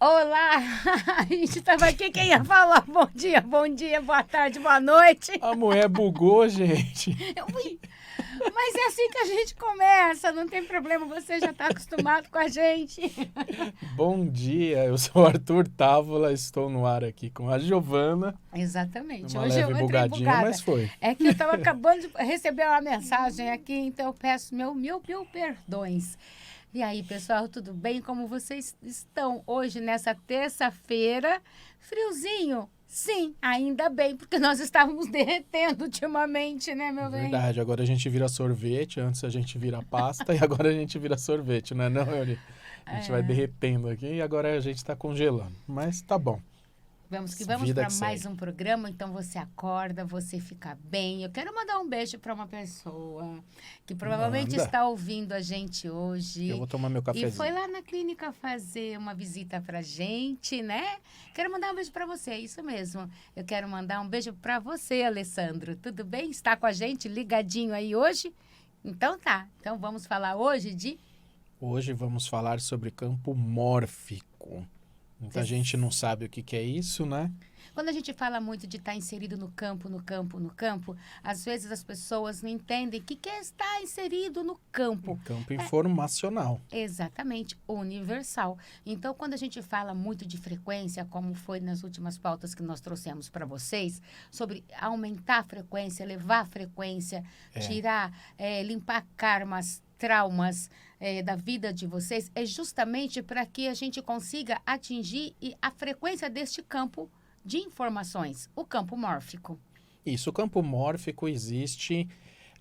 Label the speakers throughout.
Speaker 1: Olá! A gente estava aqui, quem ia falar bom dia, boa tarde, boa noite.
Speaker 2: A mulher bugou, gente.
Speaker 1: Ui, mas é assim que a gente começa, não tem problema, você já está acostumado com a gente.
Speaker 2: Bom dia, eu sou o Arthur Távola, estou no ar aqui com a Giovana.
Speaker 1: Exatamente,
Speaker 2: Uma
Speaker 1: hoje eu
Speaker 2: leve
Speaker 1: entrei
Speaker 2: bugadinha,
Speaker 1: bugada.
Speaker 2: mas foi.
Speaker 1: É que eu estava acabando de receber uma mensagem aqui, então eu peço mil perdões. E aí, pessoal, tudo bem? Como vocês estão hoje, nessa terça-feira? Friozinho? Sim, ainda bem, porque nós estávamos derretendo ultimamente, né, meu bem?
Speaker 2: Verdade, agora a gente vira sorvete, antes a gente vira pasta e agora a gente vira sorvete, não é não, Yuri? A gente vai derretendo aqui e agora a gente está congelando, mas tá bom.
Speaker 1: Vamos que vamos
Speaker 2: Vida
Speaker 1: para
Speaker 2: que
Speaker 1: mais
Speaker 2: segue.
Speaker 1: um programa, então você acorda, você fica bem. Eu quero mandar um beijo para uma pessoa que provavelmente
Speaker 2: Manda,
Speaker 1: está ouvindo a gente
Speaker 2: que eu
Speaker 1: hoje
Speaker 2: vou tomar meu
Speaker 1: e foi
Speaker 2: cafezinho.
Speaker 1: lá na clínica fazer uma visita pra gente, né? Quero mandar um beijo para você, isso mesmo. Eu quero mandar um beijo para você, Alessandro. Tudo bem? Está com a gente ligadinho aí hoje? Então tá. Então vamos falar hoje de
Speaker 2: Hoje vamos falar sobre campo mórfico. Muita gente não sabe o que que é isso, né?
Speaker 1: Quando a gente fala muito de estar inserido no campo, às vezes as pessoas não entendem o que é estar inserido no campo.
Speaker 2: Campo informacional.
Speaker 1: Exatamente, universal. Então, quando a gente fala muito de frequência, como foi nas últimas pautas que nós trouxemos para vocês, sobre aumentar a frequência, elevar a frequência, tirar, limpar karmas, traumas da vida de vocês, é justamente para que a gente consiga atingir a frequência deste campo de informações, o campo mórfico.
Speaker 2: Isso, o campo mórfico existe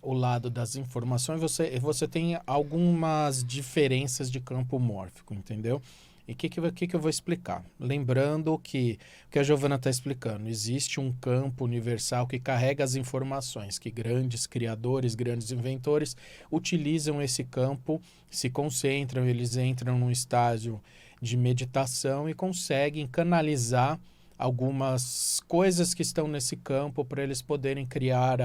Speaker 2: o lado das informações, você tem algumas diferenças de campo mórfico, entendeu? E o que eu vou explicar? Lembrando que o que a Giovana está explicando, existe um campo universal que carrega as informações, que grandes criadores, grandes inventores utilizam esse campo, se concentram, eles entram num estágio de meditação e conseguem canalizar algumas coisas que estão nesse campo para eles poderem criar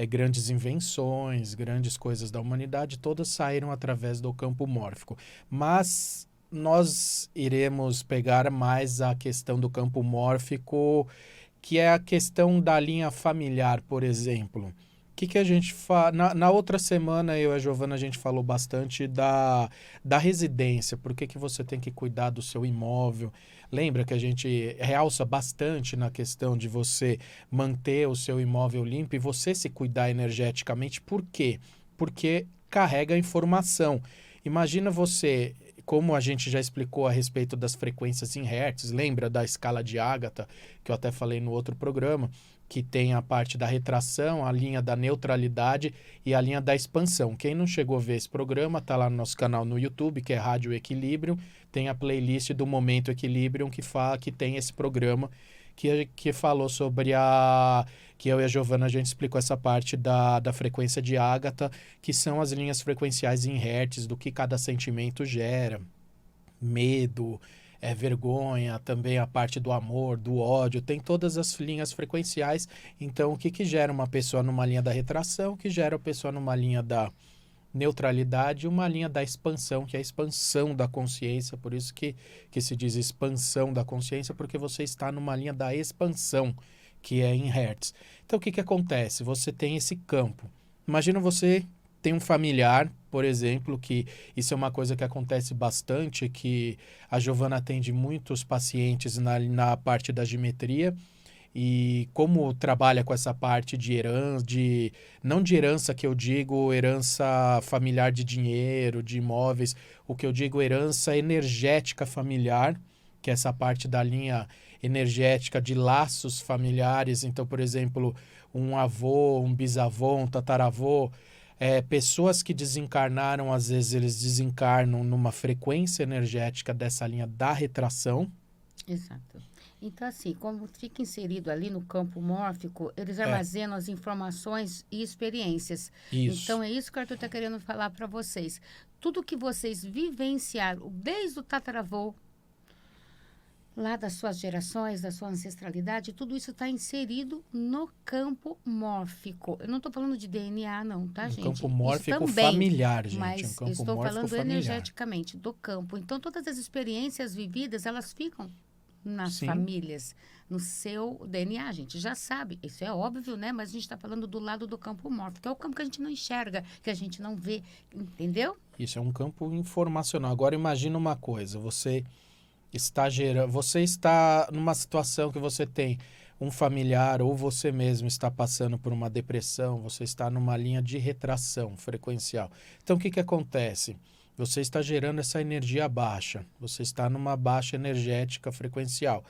Speaker 2: grandes invenções, grandes coisas da humanidade, todas saíram através do campo mórfico. Mas nós iremos pegar mais a questão do campo mórfico, que é a questão da linha familiar, por exemplo. O que a gente faz? Na outra semana, eu e a Giovana, a gente falou bastante da residência, por que você tem que cuidar do seu imóvel. Lembra que a gente realça bastante na questão de você manter o seu imóvel limpo e você se cuidar energeticamente. Por quê? Porque carrega informação. Imagina você, como a gente já explicou a respeito das frequências em hertz, lembra da escala de Ágata, que eu até falei no outro programa, que tem a parte da retração, a linha da neutralidade e a linha da expansão. Quem não chegou a ver esse programa, está lá no nosso canal no YouTube, que é Rádio Equilíbrio, tem a playlist do Momento Equilíbrio, que tem esse programa que falou sobre que eu e a Giovana, a gente explicou essa parte da frequência de Ágata, que são as linhas frequenciais em hertz, do que cada sentimento gera, medo, vergonha, também a parte do amor, do ódio, tem todas as linhas frequenciais. Então, o que gera uma pessoa numa linha da retração, o que gera a pessoa numa linha da neutralidade e uma linha da expansão, que é a expansão da consciência, por isso que se diz expansão da consciência, porque você está numa linha da expansão, que é em hertz. Então, o que acontece? Você tem esse campo. Imagina você tem um familiar, por exemplo, que isso é uma coisa que acontece bastante, que a Giovana atende muitos pacientes na parte da geometria, e como trabalha com essa parte de herança, não de herança que eu digo, herança familiar de dinheiro, de imóveis, o que eu digo herança energética familiar, que é essa parte da linha energética de laços familiares. Então, por exemplo, um avô, um bisavô, um tataravô, pessoas que desencarnaram, às vezes eles desencarnam numa frequência energética dessa linha da retração.
Speaker 1: Exato. Então, assim, como fica inserido ali no campo mórfico, eles armazenam as informações e experiências.
Speaker 2: Isso.
Speaker 1: Então, é isso que o Arthur está querendo falar para vocês. Tudo que vocês vivenciaram, desde o tataravô, lá das suas gerações, da sua ancestralidade, tudo isso está inserido no campo mórfico. Eu não estou falando de DNA, não, tá,
Speaker 2: Um
Speaker 1: gente?
Speaker 2: campo
Speaker 1: Isso
Speaker 2: mórfico
Speaker 1: também,
Speaker 2: familiar, gente. Um
Speaker 1: mas
Speaker 2: campo
Speaker 1: estou
Speaker 2: mórfico
Speaker 1: falando
Speaker 2: familiar.
Speaker 1: energeticamente do campo. Então, todas as experiências vividas, elas ficam nas
Speaker 2: Sim.
Speaker 1: famílias, no seu DNA, a gente já sabe, isso é óbvio, né? Mas a gente está falando do lado do campo mórfico, é o campo que a gente não enxerga, que a gente não vê, entendeu?
Speaker 2: Isso é um campo informacional. Agora imagina uma coisa, você está numa situação que você tem um familiar ou você mesmo está passando por uma depressão, você está numa linha de retração frequencial. Então o que que acontece? Você está gerando essa energia baixa, você está numa baixa energética frequencial.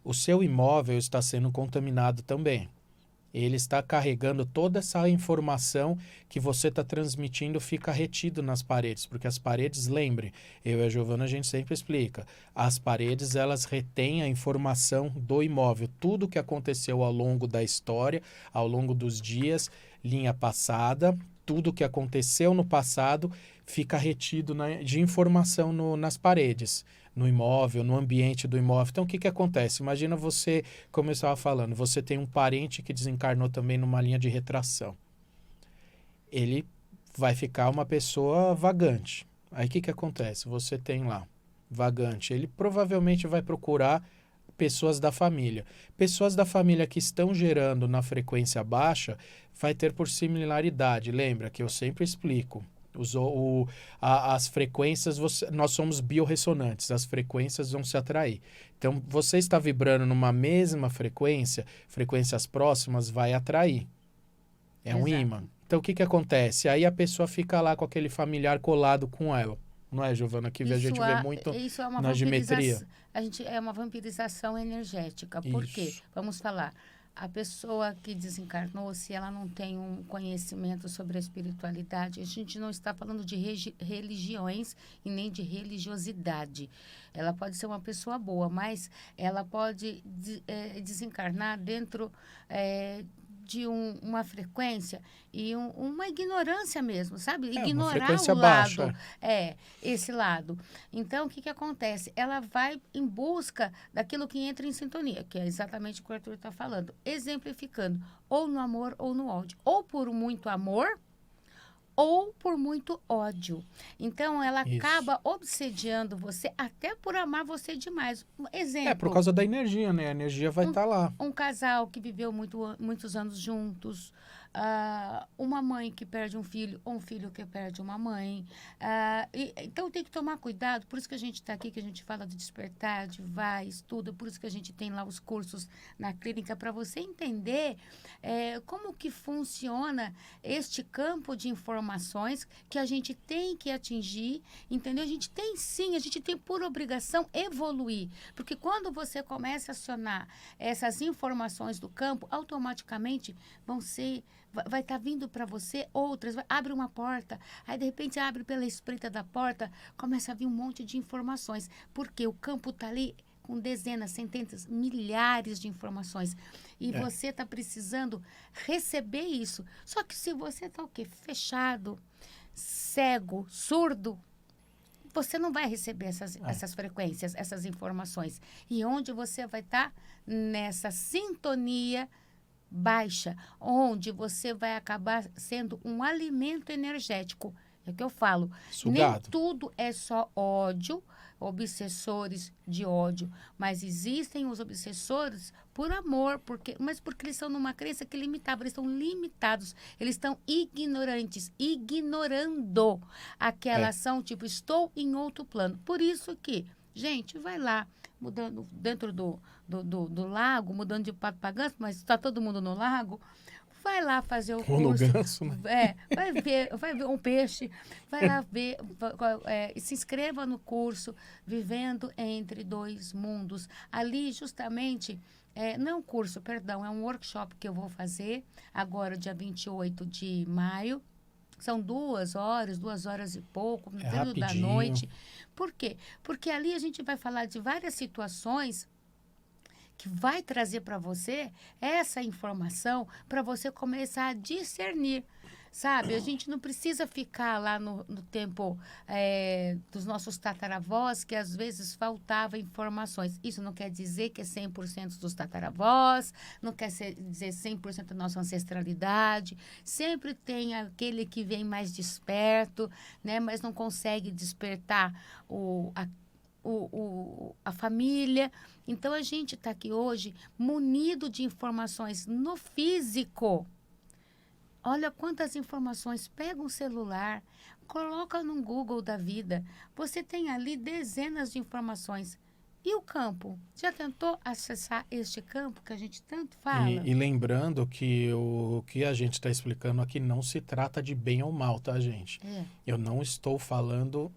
Speaker 2: O seu imóvel está sendo contaminado também. Ele está carregando toda essa informação que você está transmitindo, fica retido nas paredes, porque as paredes, lembre, eu e a Giovana a gente sempre explica, as paredes elas retêm a informação do imóvel, tudo que aconteceu ao longo da história, ao longo dos dias, linha passada, tudo que aconteceu no passado fica retido de informação nas paredes, no imóvel, no ambiente do imóvel. Então, o que que acontece? Imagina você, como eu estava falando, você tem um parente que desencarnou também numa linha de retração. Ele vai ficar uma pessoa vagante. Aí, o que que acontece? Você tem lá, vagante. Ele provavelmente vai procurar pessoas da família. Pessoas da família que estão gerando na frequência baixa vai ter por similaridade. Lembra que eu sempre explico. As frequências, nós somos biorressonantes, as frequências vão se atrair. Então, você está vibrando numa mesma frequência, frequências próximas vai atrair. É um
Speaker 1: Exato.
Speaker 2: ímã. Então, o que que acontece? Aí a pessoa fica lá com aquele familiar colado com ela. Não é, Giovana? Que a gente vê muito
Speaker 1: isso é uma
Speaker 2: na geometria.
Speaker 1: é uma vampirização energética. Por quê?
Speaker 2: Isso.
Speaker 1: Vamos falar. A pessoa que desencarnou, se ela não tem um conhecimento sobre a espiritualidade, a gente não está falando de religiões e nem de religiosidade. Ela pode ser uma pessoa boa, mas ela pode desencarnar dentro de uma frequência e uma ignorância mesmo, sabe?
Speaker 2: Uma
Speaker 1: Ignorar
Speaker 2: frequência
Speaker 1: o
Speaker 2: baixa.
Speaker 1: lado, esse lado. Então, o que que acontece? Ela vai em busca daquilo que entra em sintonia, que é exatamente o que o Arthur está falando. Exemplificando, ou no amor ou no ódio. Ou por muito amor, ou por muito ódio. Então, ela
Speaker 2: Isso.
Speaker 1: acaba obsediando você até por amar você demais. Um exemplo.
Speaker 2: Por causa da energia, né? A energia vai estar lá.
Speaker 1: Um casal que viveu muitos anos juntos, uma mãe que perde um filho, ou um filho que perde uma mãe. Então tem que tomar cuidado, por isso que a gente está aqui, que a gente fala de despertar, de vai, estuda, por isso que a gente tem lá os cursos na clínica, para você entender como que funciona este campo de informações que a gente tem que atingir, entendeu? A gente tem por obrigação evoluir, porque quando você começa a acionar essas informações do campo, automaticamente vai estar vindo para você outras, abre uma porta, aí de repente abre pela espreita da porta, começa a vir um monte de informações, porque o campo está ali com dezenas, centenas, milhares de informações. E você está precisando receber isso. Só que se você está o quê? Fechado, cego, surdo, você não vai receber essas frequências, essas informações. E onde você vai estar? Nessa sintonia baixa, onde você vai acabar sendo um alimento energético. É o que eu falo.
Speaker 2: Sugado.
Speaker 1: Nem tudo é só ódio, obsessores de ódio, mas existem os obsessores por amor, mas porque eles estão numa crença que limitava, eles estão limitados, eles estão ignorantes, ignorando aquela ação, tipo, estou em outro plano. Por isso que, gente, vai lá, mudando dentro do lago, mudando de pato para ganso, mas está todo mundo no lago, vai lá fazer o curso.
Speaker 2: No ganso, né?
Speaker 1: Vai ver um peixe, vai lá ver, se inscreva no curso Vivendo Entre Dois Mundos. Ali, justamente, não é um curso, perdão, é um workshop que eu vou fazer agora, dia 28 de maio. São 2 horas e pouco, no período da
Speaker 2: rapidinho.
Speaker 1: noite. Por quê? Porque ali a gente vai falar de várias situações que vai trazer para você essa informação para você começar a discernir. sabe? A gente não precisa ficar lá no tempo dos nossos tataravós, que às vezes faltava informações. Isso não quer dizer que é 100% dos tataravós, não quer dizer 100% da nossa ancestralidade. Sempre tem aquele que vem mais desperto, né? Mas não consegue despertar a família. Então, a gente está aqui hoje munido de informações no físico. Olha quantas informações. Pega um celular, coloca no Google da vida. Você tem ali dezenas de informações. E o campo? Já tentou acessar este campo que a gente tanto fala?
Speaker 2: E lembrando que o que a gente está explicando aqui não se trata de bem ou mal, tá, gente? Eu não estou falando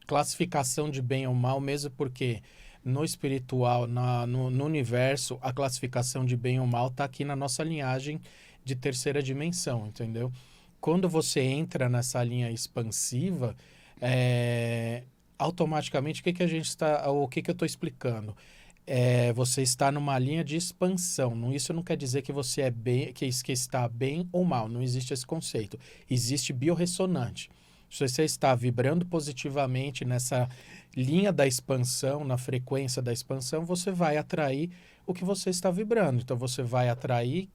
Speaker 2: classificação de bem ou mal, mesmo porque no espiritual, no universo, a classificação de bem ou mal está aqui na nossa linhagem de terceira dimensão, entendeu? Quando você entra nessa linha expansiva, automaticamente o que eu estou explicando? Você está numa linha de expansão. Isso não quer dizer que você é bem, que está bem ou mal. Não existe esse conceito. Existe biorressonante. Se você está vibrando positivamente nessa linha da expansão, na frequência da expansão, você vai atrair o que você está vibrando. Então, você vai atrair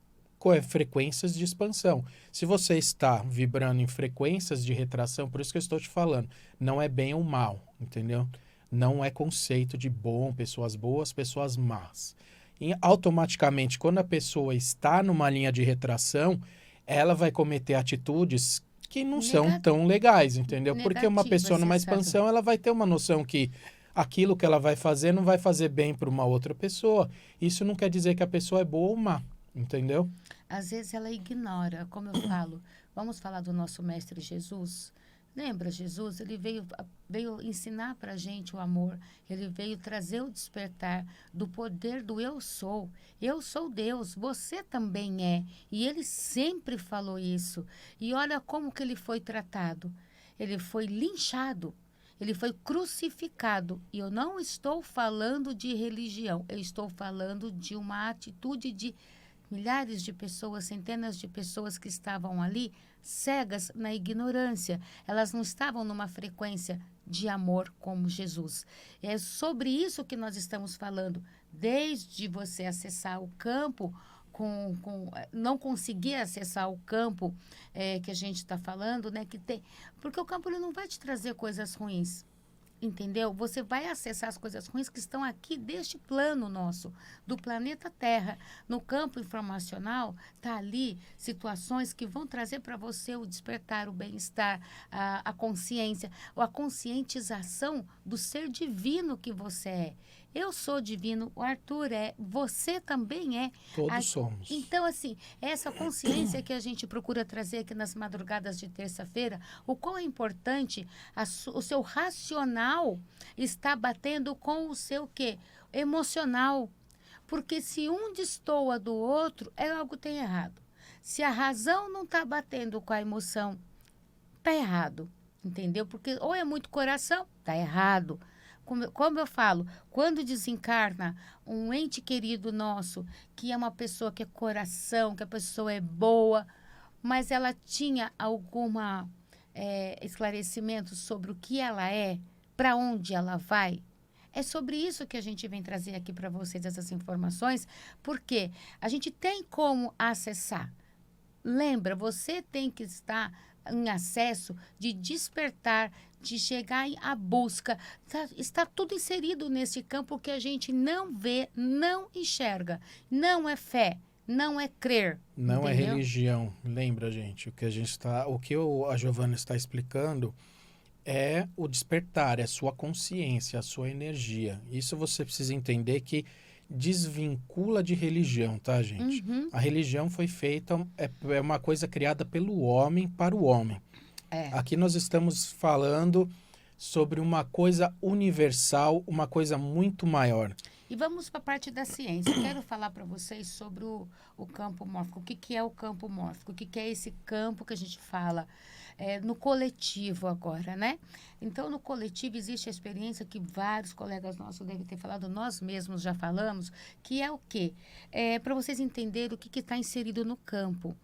Speaker 2: frequências de expansão. Se você está vibrando em frequências de retração, por isso que eu estou te falando, não é bem ou mal, entendeu? Não é conceito de bom, pessoas boas, pessoas más. E automaticamente, quando a pessoa está numa linha de retração, ela vai cometer atitudes que não são tão legais, entendeu? Porque uma pessoa numa expansão, ela vai ter uma noção que aquilo que ela vai fazer não vai fazer bem para uma outra pessoa. Isso não quer dizer que a pessoa é boa ou má, entendeu?
Speaker 1: Às vezes ela ignora, como eu falo. Vamos falar do nosso mestre Jesus? Lembra, Jesus? Ele veio ensinar para a gente o amor. Ele veio trazer o despertar do poder do eu sou. Eu sou Deus, você também é. E ele sempre falou isso. E olha como que ele foi tratado. Ele foi linchado. Ele foi crucificado. E eu não estou falando de religião. Eu estou falando de uma atitude de milhares de pessoas, centenas de pessoas que estavam ali cegas na ignorância. Elas não estavam numa frequência de amor como Jesus. É sobre isso que nós estamos falando. Desde você acessar o campo, não conseguir acessar o campo que a gente está falando, né? Porque o campo ele não vai te trazer coisas ruins. Entendeu? Você vai acessar as coisas ruins que estão aqui deste plano nosso, do planeta Terra. No campo informacional, está ali situações que vão trazer para você o despertar, o bem-estar, a consciência, ou a conscientização do ser divino que você é. Eu sou divino, o Arthur é, você também é.
Speaker 2: Todos somos.
Speaker 1: Então, assim, essa consciência que a gente procura trazer aqui nas madrugadas de terça-feira, o quão é importante o seu racional está batendo com o seu quê? Emocional. Porque se um destoa do outro, algo tem errado. Se a razão não está batendo com a emoção, está errado. Entendeu? Porque ou é muito coração, está errado. Como eu falo, quando desencarna um ente querido nosso, que é uma pessoa que é coração, que a pessoa é boa, mas ela tinha alguma esclarecimento sobre o que ela é, para onde ela vai, é sobre isso que a gente vem trazer aqui para vocês essas informações, porque a gente tem como acessar. Lembra, você tem que estar em acesso de despertar, de chegar à busca. Está tudo inserido nesse campo que a gente não vê, não enxerga. Não é fé, não é crer.
Speaker 2: Não
Speaker 1: entendeu?
Speaker 2: É religião. Lembra, gente, o que a Giovana está explicando é o despertar, é a sua consciência, a sua energia. Isso você precisa entender que desvincula de religião, tá, gente?
Speaker 1: Uhum.
Speaker 2: A religião foi feita, é uma coisa criada pelo homem para o homem. Aqui nós estamos falando sobre uma coisa universal, uma coisa muito maior.
Speaker 1: E vamos para a parte da ciência. Eu quero falar para vocês sobre o campo mórfico. O que é o campo mórfico? O que é esse campo que a gente fala no coletivo agora, né? Então, no coletivo existe a experiência que vários colegas nossos devem ter falado, nós mesmos já falamos, que é o quê? Para vocês entenderem o que está inserido no campo.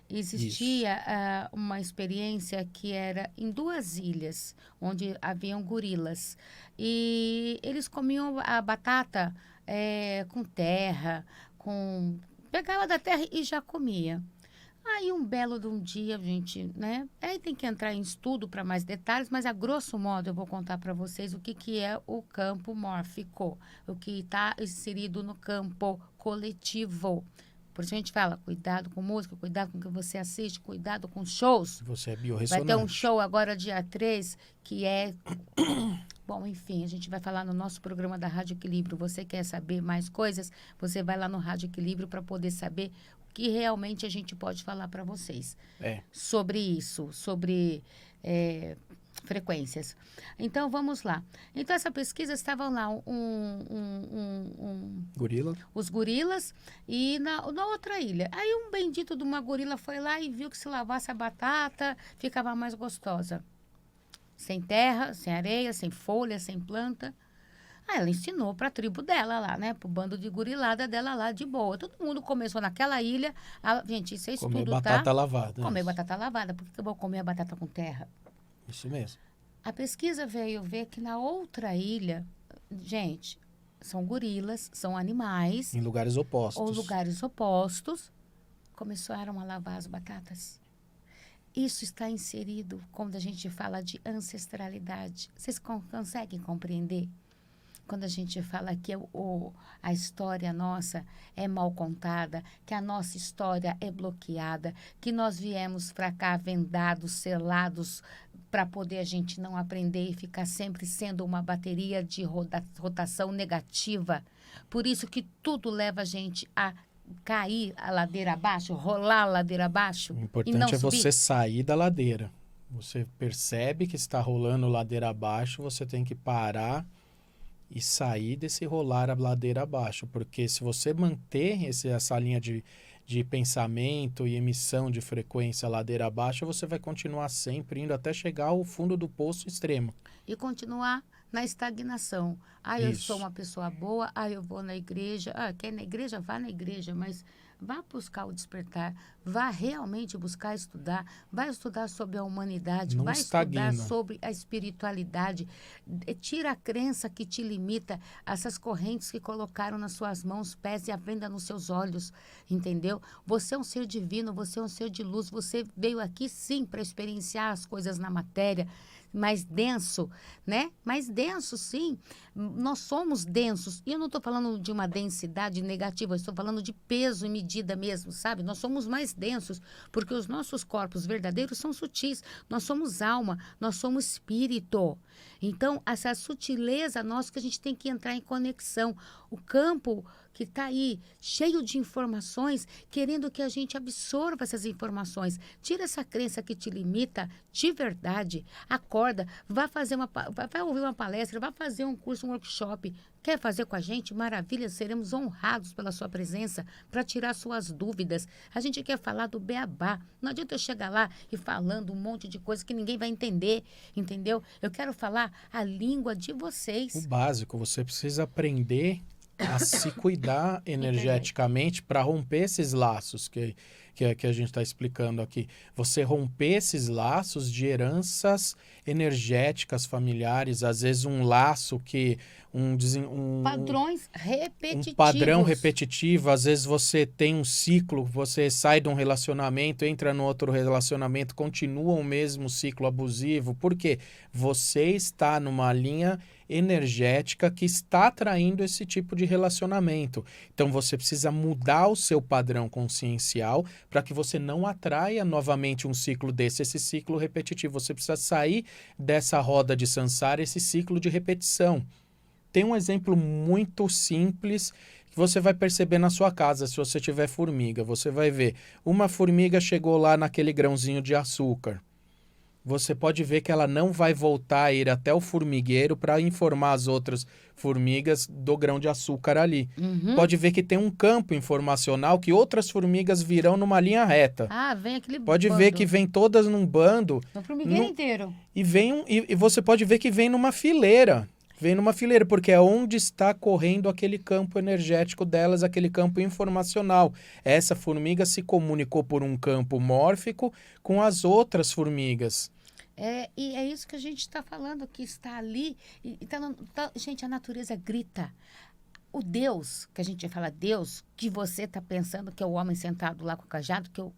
Speaker 1: existia uma experiência que era em 2 ilhas, onde haviam gorilas. E eles comiam a batata com terra, pegava da terra e já comia. Aí um belo de um dia, gente, né? Aí tem que entrar em estudo para mais detalhes, mas a grosso modo eu vou contar para vocês o que, que é o campo mórfico, o que está inserido no campo coletivo. Por isso a gente fala, cuidado com música, cuidado com o que você assiste, cuidado com shows.
Speaker 2: Você é
Speaker 1: Vai
Speaker 2: biorressonante.
Speaker 1: ter um show agora dia 3, que é... Bom, enfim, a gente vai falar no nosso programa da Rádio Equilíbrio. Você quer saber mais coisas? Você vai lá no Rádio Equilíbrio para poder saber o que realmente a gente pode falar para vocês sobre isso, sobre frequências. Então, vamos lá. Então, essa pesquisa estavam lá
Speaker 2: Gorila.
Speaker 1: os gorilas e na outra ilha. Aí um bendito de uma gorila foi lá e viu que se lavasse a batata, ficava mais gostosa. Sem terra, sem areia, sem folha, sem planta. Aí ela ensinou para a tribo dela lá, né? Pro bando de gorilada dela lá, de boa. Todo mundo começou naquela ilha. Gente, isso é estudo,
Speaker 2: Comer batata lavada.
Speaker 1: Comer batata lavada. Por que eu vou comer a batata com terra?
Speaker 2: Isso mesmo.
Speaker 1: A pesquisa veio ver que na outra ilha, gente, são gorilas, são animais.
Speaker 2: Em lugares opostos.
Speaker 1: Ou lugares opostos, começaram a lavar as batatas. Isso está inserido quando a gente fala de ancestralidade. Vocês conseguem compreender? Quando a gente fala que a história nossa é mal contada, que a nossa história é bloqueada, que nós viemos para cá vendados, selados, para poder a gente não aprender e ficar sempre sendo uma bateria de rotação negativa. Por isso que tudo leva a gente a cair a ladeira abaixo, rolar a ladeira abaixo.
Speaker 2: O importante é você sair da ladeira. Você percebe que está rolando ladeira abaixo, você tem que parar e sair desse rolar a ladeira abaixo. Porque se você manter essa linha de pensamento e emissão de frequência ladeira abaixo, você vai continuar sempre indo até chegar ao fundo do poço extremo.
Speaker 1: E continuar na estagnação. Eu sou uma pessoa boa, eu vou na igreja. Quer ir na igreja? Vá na igreja, mas vá buscar o despertar, vá realmente buscar estudar, vai estudar sobre a humanidade,
Speaker 2: não
Speaker 1: vai
Speaker 2: estagna.
Speaker 1: estudar sobre a espiritualidade. Tira a crença que te limita, essas correntes que colocaram nas suas mãos, pés e a venda nos seus olhos, entendeu? Você é um ser divino, você é um ser de luz, você veio aqui sim para experienciar as coisas na matéria, mais denso, né? Mais denso, sim. Nós somos densos. E eu não estou falando de uma densidade negativa, eu estou falando de peso e medida mesmo, sabe? Nós somos mais densos, porque os nossos corpos verdadeiros são sutis. Nós somos alma, nós somos espírito. Então, essa sutileza nossa que a gente tem que entrar em conexão. O campo que está aí, cheio de informações, querendo que a gente absorva essas informações. Tira essa crença que te limita de verdade. Acorda, vai ouvir uma palestra, vai fazer um curso, um workshop. Quer fazer com a gente? Maravilha, seremos honrados pela sua presença para tirar suas dúvidas. A gente quer falar do beabá. Não adianta eu chegar lá e falando um monte de coisa que ninguém vai entender, entendeu? Eu quero falar a língua de vocês.
Speaker 2: O básico, você precisa aprender a se cuidar energeticamente para romper esses laços que a gente está explicando aqui. Você romper esses laços de heranças energéticas familiares, às vezes um laço que...
Speaker 1: padrões repetitivos.
Speaker 2: Um padrão repetitivo, às vezes você tem um ciclo, você sai de um relacionamento, entra no outro relacionamento, continua o mesmo ciclo abusivo. Por quê? Você está numa linha energética que está atraindo esse tipo de relacionamento. Então você precisa mudar o seu padrão consciencial para que você não atraia novamente um ciclo desse, esse ciclo repetitivo. Você precisa sair dessa roda de samsara, esse ciclo de repetição. Tem um exemplo muito simples que você vai perceber na sua casa, se você tiver formiga. Você vai ver, uma formiga chegou lá naquele grãozinho de açúcar. Você pode ver que ela não vai voltar a ir até o formigueiro para informar as outras formigas do grão de açúcar ali.
Speaker 1: Uhum.
Speaker 2: Pode ver que tem um campo informacional que outras formigas virão numa linha reta.
Speaker 1: Vem aquele
Speaker 2: Pode
Speaker 1: bando.
Speaker 2: ver que vem todas num bando.
Speaker 1: No formigueiro inteiro.
Speaker 2: E você pode ver que vem numa fileira. Vem numa fileira, porque é onde está correndo aquele campo energético delas, aquele campo informacional. Essa formiga se comunicou por um campo mórfico com as outras formigas.
Speaker 1: E é isso que a gente está falando, que está ali. Gente, a natureza grita. O Deus, que a gente fala Deus, que você está pensando que é o homem sentado lá com o cajado, que eu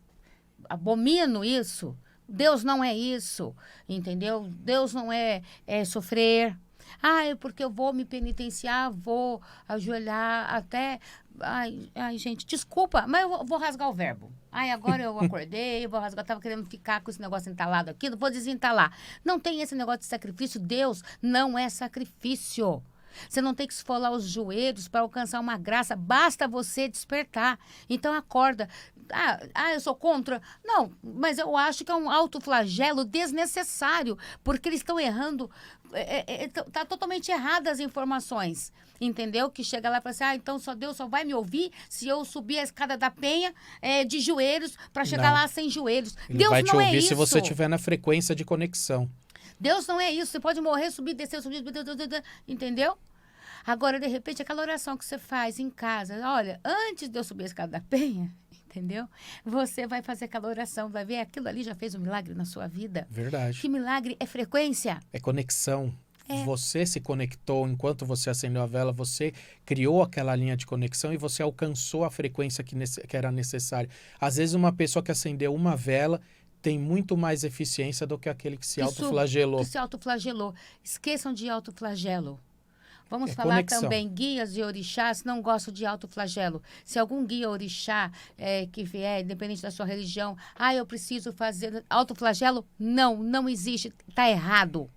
Speaker 1: abomino isso. Deus não é isso, entendeu? Deus não é sofrer. É porque eu vou me penitenciar, vou ajoelhar até... Ai, gente, desculpa, mas eu vou rasgar o verbo. Agora eu acordei, vou rasgar, estava querendo ficar com esse negócio entalado aqui, não vou desentalar. Não tem esse negócio de sacrifício, Deus não é sacrifício. Você não tem que esfolar os joelhos para alcançar uma graça, basta você despertar. Então acorda. Eu sou contra. Não, mas eu acho que é um autoflagelo desnecessário, porque eles estão errando, tá totalmente erradas as informações, entendeu? Que chega lá e fala assim, então Deus só vai me ouvir se eu subir a escada da penha de joelhos para chegar lá sem joelhos.
Speaker 2: Ele
Speaker 1: Deus
Speaker 2: vai
Speaker 1: não
Speaker 2: te
Speaker 1: é
Speaker 2: ouvir
Speaker 1: isso.
Speaker 2: se você estiver na frequência de conexão.
Speaker 1: Deus não é isso. Você pode morrer, subir, descer, subir, entendeu? Agora, de repente, aquela oração que você faz em casa, olha, antes de eu subir a escada da penha, entendeu? Você vai fazer aquela oração, vai ver, aquilo ali já fez um milagre na sua vida.
Speaker 2: Verdade.
Speaker 1: Que milagre é frequência.
Speaker 2: É conexão. Você se conectou enquanto você acendeu a vela, você criou aquela linha de conexão e você alcançou a frequência que era necessária. Às vezes, uma pessoa que acendeu uma vela tem muito mais eficiência do que aquele que se autoflagelou.
Speaker 1: Que se autoflagelou. Esqueçam de autoflagelo. Vamos falar
Speaker 2: conexão.
Speaker 1: Também, guias e orixás não gostam de autoflagelo. Se algum guia orixá que vier, independente da sua religião, eu preciso fazer autoflagelo, não existe. Está errado.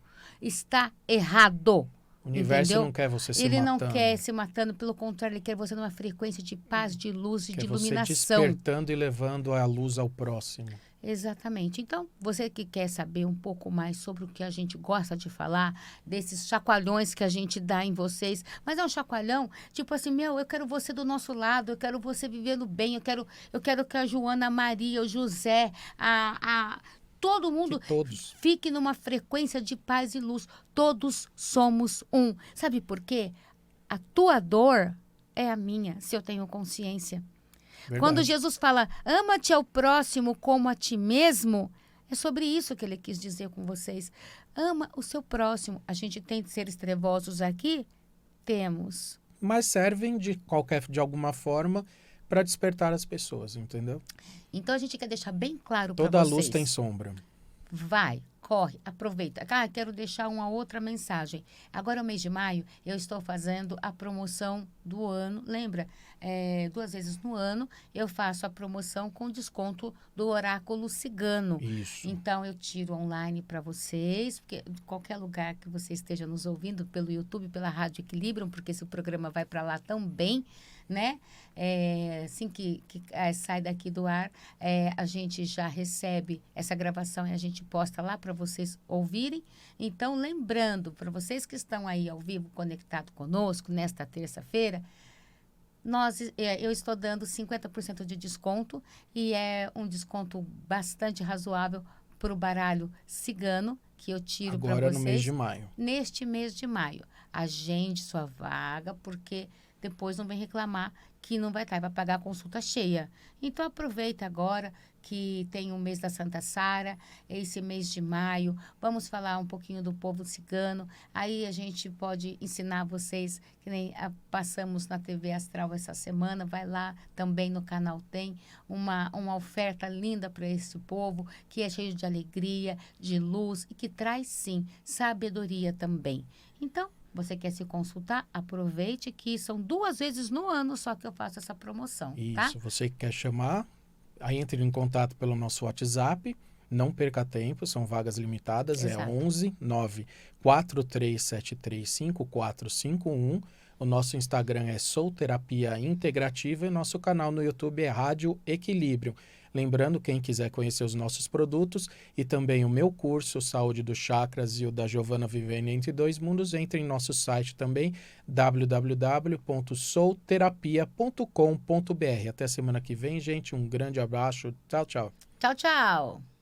Speaker 1: Está errado.
Speaker 2: O universo
Speaker 1: entendeu?
Speaker 2: não quer você se
Speaker 1: Ele
Speaker 2: matando.
Speaker 1: não quer se matando, pelo contrário, ele quer você numa frequência de paz, de luz e de iluminação.
Speaker 2: Você despertando e levando a luz ao próximo.
Speaker 1: Exatamente. Então, você que quer saber um pouco mais sobre o que a gente gosta de falar, desses chacoalhões que a gente dá em vocês, mas é um chacoalhão, tipo assim, eu quero você do nosso lado, eu quero você vivendo bem, eu quero que a Joana, a Maria, o José, todo mundo fique numa frequência de paz e luz. Todos somos um. Sabe por quê? A tua dor é a minha, se eu tenho consciência. Verdade. Quando Jesus fala, ama-te ao próximo como a ti mesmo, é sobre isso que ele quis dizer com vocês. Ama o seu próximo. A gente tem seres trevosos aqui? Temos.
Speaker 2: Mas servem de alguma forma para despertar as pessoas, entendeu?
Speaker 1: Então a gente quer deixar bem claro para vocês.
Speaker 2: Toda luz tem sombra.
Speaker 1: Vai, corre, aproveita. Quero deixar uma outra mensagem. Agora, no mês de maio, eu estou fazendo a promoção do ano. Lembra? 2 vezes no ano, eu faço a promoção com desconto do Oráculo Cigano.
Speaker 2: Isso.
Speaker 1: Então, eu tiro online para vocês, porque de qualquer lugar que você esteja nos ouvindo, pelo YouTube, pela Rádio Equilibrium, porque esse programa vai para lá também, né? Assim que sai daqui do ar, a gente já recebe essa gravação e a gente posta lá para vocês ouvirem. Então, lembrando, para vocês que estão aí ao vivo conectado conosco nesta terça-feira, eu estou dando 50% de desconto e é um desconto bastante razoável para o baralho cigano que eu tiro para vocês.
Speaker 2: Agora no mês de maio.
Speaker 1: Neste mês de maio. Agende sua vaga, porque depois não vem reclamar que não vai estar, vai pagar a consulta cheia. Então, aproveita agora que tem o mês da Santa Sara, esse mês de maio. Vamos falar um pouquinho do povo cigano. Aí a gente pode ensinar vocês, que nem passamos na TV Astral essa semana. Vai lá, também no canal tem uma oferta linda para esse povo, que é cheio de alegria, de luz e que traz, sim, sabedoria também. Então, você quer se consultar? Aproveite que são 2 vezes no ano só que eu faço essa promoção, tá?
Speaker 2: Isso, você quer chamar, aí entre em contato pelo nosso WhatsApp, não perca tempo, são vagas limitadas,
Speaker 1: Exato.
Speaker 2: É 11 9 4373 5451. O nosso Instagram é Sou Terapia Integrativa e nosso canal no YouTube é Rádio Equilibrium. Lembrando, quem quiser conhecer os nossos produtos e também o meu curso Saúde dos Chakras e o da Giovana Vivendo Entre Dois Mundos, entre em nosso site também, www.souterapia.com.br. Até semana que vem, gente. Um grande abraço. Tchau, tchau.
Speaker 1: Tchau, tchau.